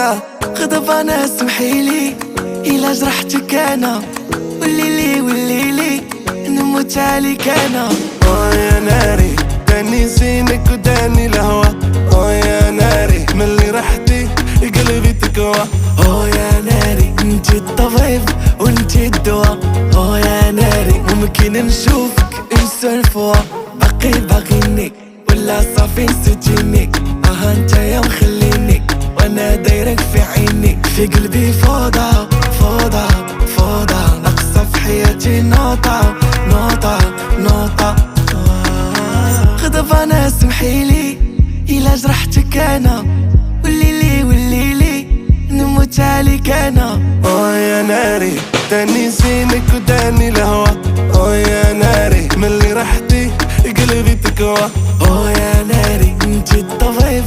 كانا غضبانة سمحيلي إلا جرحتك أنا، وليلي نموت عليك أنا. يا ناري داني زينك وداني الهوى. يا ناري ملي رحتي قلبي تكوى. يا ناري انتي الطبيب وانتي الدواء. يا ناري ممكن نشوفك نسولفوا، باغيني ولا صافي نسيتيني؟ انتيا مخليني وانا دايرك في عيني، في قلبي فوضى ناقصة في حياتي نوطة غضبانة سمحيلي إلا جرحتك أنا، وليلي نموت عليك أنا. يا ناري داني زينك وداني الهوى. يا ناري ملي رحتي قلبي تكوى. يا ناري انتي الطبيب